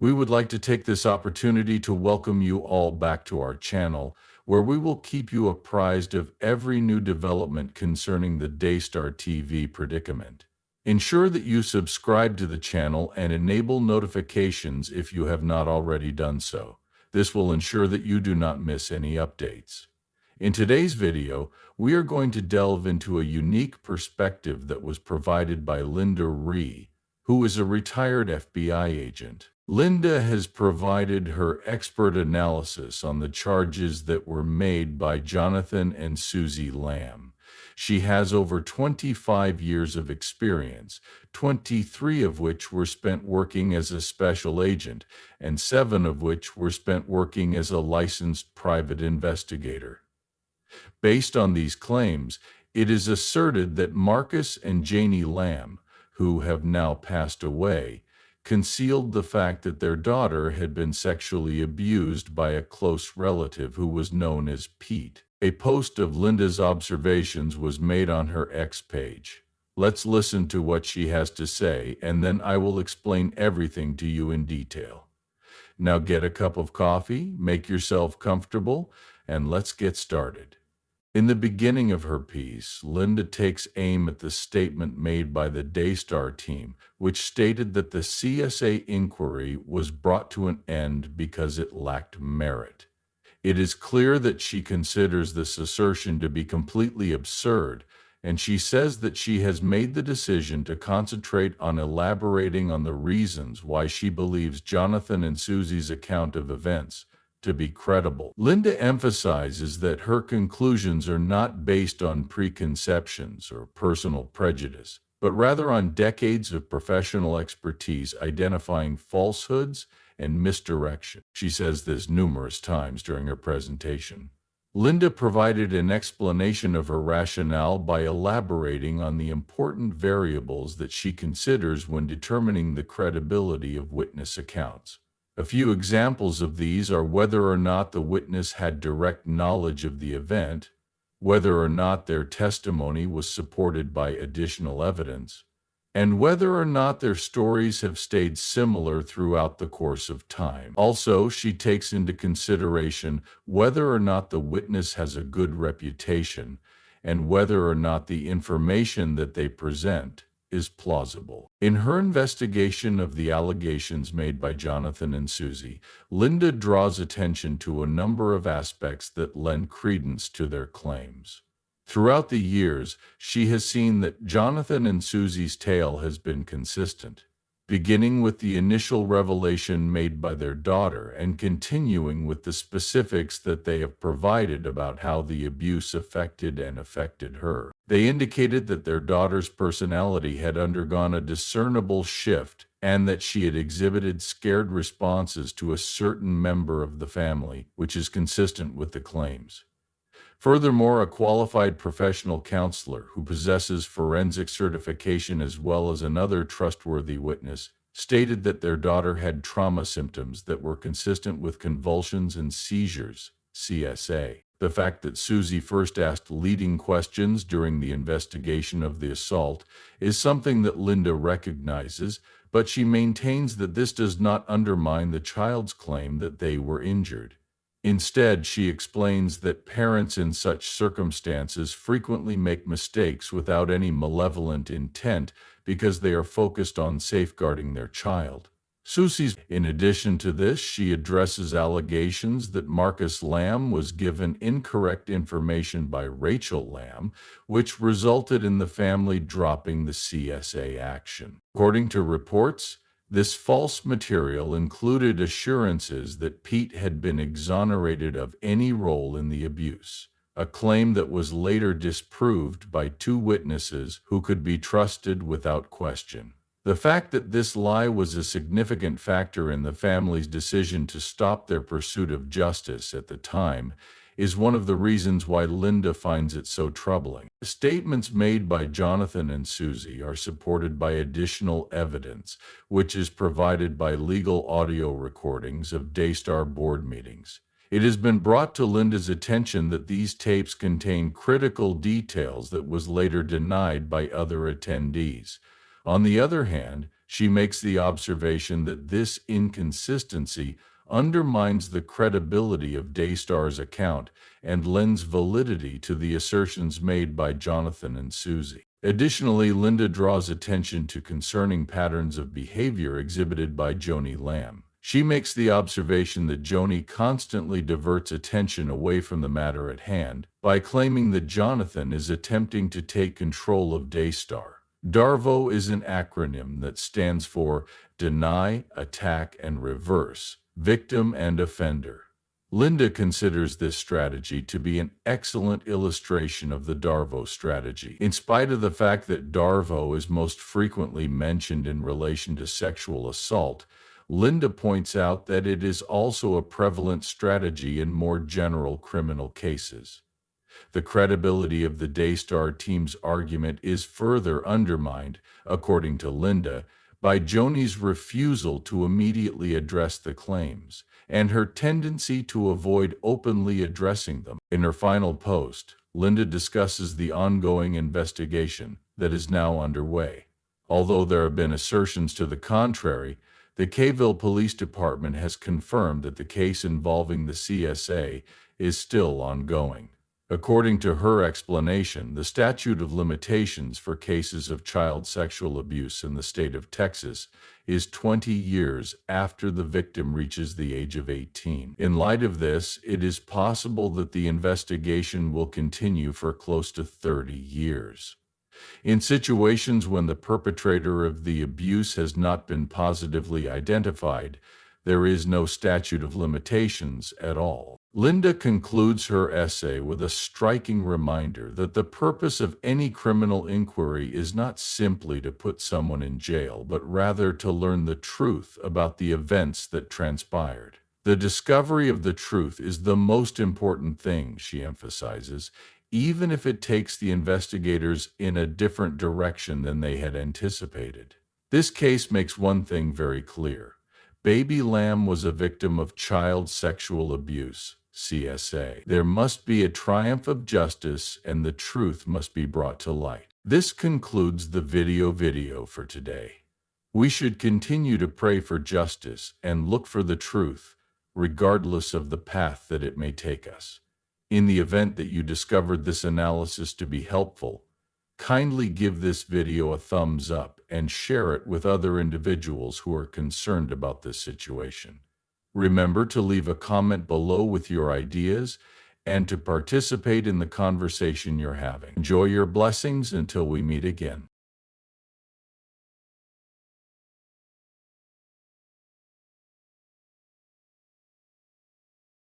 We would like to take this opportunity to welcome you all back to our channel, where we will keep you apprised of every new development concerning the Daystar TV predicament. Ensure that you subscribe to the channel and enable notifications if you have not already done so. This will ensure that you do not miss any updates. In today's video, we are going to delve into a unique perspective that was provided by Linda Ree, who is a retired FBI agent. Linda has provided her expert analysis on the charges that were made by Jonathan and Susie Lamb. She has over 25 years of experience, 23 of which were spent working as a special agent, and 7 of which were spent working as a licensed private investigator. Based on these claims, it is asserted that Marcus and Joni Lamb, who have now passed away, concealed the fact that their daughter had been sexually abused by a close relative who was known as Pete. A post of Linda's observations was made on her X page. Let's listen to what she has to say, and then I will explain everything to you in detail. Now get a cup of coffee, make yourself comfortable, and let's get started. In the beginning of her piece, Linda takes aim at the statement made by the Daystar team, which stated that the CSA inquiry was brought to an end because it lacked merit. It is clear that she considers this assertion to be completely absurd, and she says that she has made the decision to concentrate on elaborating on the reasons why she believes Jonathan and Susie's account of events to be credible. Linda emphasizes that her conclusions are not based on preconceptions or personal prejudice, but rather on decades of professional expertise identifying falsehoods and misdirection. She says this numerous times during her presentation. Linda provided an explanation of her rationale by elaborating on the important variables that she considers when determining the credibility of witness accounts. A few examples of these are whether or not the witness had direct knowledge of the event, whether or not their testimony was supported by additional evidence, and whether or not their stories have stayed similar throughout the course of time. Also, she takes into consideration whether or not the witness has a good reputation and whether or not the information that they present is plausible. In her investigation of the allegations made by Jonathan and Susie, Linda draws attention to a number of aspects that lend credence to their claims. Throughout the years, she has seen that Jonathan and Susie's tale has been consistent, beginning with the initial revelation made by their daughter and continuing with the specifics that they have provided about how the abuse affected her. They indicated that their daughter's personality had undergone a discernible shift and that she had exhibited scared responses to a certain member of the family, which is consistent with the claims. Furthermore, a qualified professional counselor who possesses forensic certification as well as another trustworthy witness stated that their daughter had trauma symptoms that were consistent with convulsions and seizures, CSA. The fact that Susie first asked leading questions during the investigation of the assault is something that Linda recognizes, but she maintains that this does not undermine the child's claim that they were injured. Instead, she explains that parents in such circumstances frequently make mistakes without any malevolent intent because they are focused on safeguarding their child. In addition to this, she addresses allegations that Marcus Lamb was given incorrect information by Rachel Lamb, which resulted in the family dropping the CSA action. According to reports, this false material included assurances that Pete had been exonerated of any role in the abuse, a claim that was later disproved by 2 witnesses who could be trusted without question. The fact that this lie was a significant factor in the family's decision to stop their pursuit of justice at the time is one of the reasons why Linda finds it so troubling. The statements made by Jonathan and Susie are supported by additional evidence, which is provided by legal audio recordings of Daystar board meetings. It has been brought to Linda's attention that these tapes contain critical details that was later denied by other attendees. On the other hand, She makes the observation that this inconsistency undermines the credibility of Daystar's account and lends validity to the assertions made by Jonathan and Susie. Additionally, Linda draws attention to concerning patterns of behavior exhibited by Joni Lamb. She makes the observation that Joni constantly diverts attention away from the matter at hand by claiming that Jonathan is attempting to take control of Daystar. DARVO is an acronym that stands for Deny, Attack, and Reverse, Victim and Offender. Linda considers this strategy to be an excellent illustration of the DARVO strategy. In spite of the fact that DARVO is most frequently mentioned in relation to sexual assault, Linda points out that it is also a prevalent strategy in more general criminal cases. The credibility of the Daystar team's argument is further undermined, according to Linda, by Joni's refusal to immediately address the claims and her tendency to avoid openly addressing them. In her final post, Linda discusses the ongoing investigation that is now underway. Although there have been assertions to the contrary, the Kayville Police Department has confirmed that the case involving the CSA is still ongoing. According to her explanation, the statute of limitations for cases of child sexual abuse in the state of Texas is 20 years after the victim reaches the age of 18. In light of this, it is possible that the investigation will continue for close to 30 years. In situations when the perpetrator of the abuse has not been positively identified, there is no statute of limitations at all. Linda concludes her essay with a striking reminder that the purpose of any criminal inquiry is not simply to put someone in jail, but rather to learn the truth about the events that transpired. The discovery of the truth is the most important thing, she emphasizes, even if it takes the investigators in a different direction than they had anticipated. This case makes one thing very clear. Baby Lamb was a victim of child sexual abuse, CSA. There must be a triumph of justice and the truth must be brought to light. This concludes the video for today. We should continue to pray for justice and look for the truth, regardless of the path that it may take us. In the event that you discovered this analysis to be helpful, kindly give this video a thumbs up and share it with other individuals who are concerned about this situation. Remember to leave a comment below with your ideas and to participate in the conversation you're having. Enjoy your blessings until we meet again.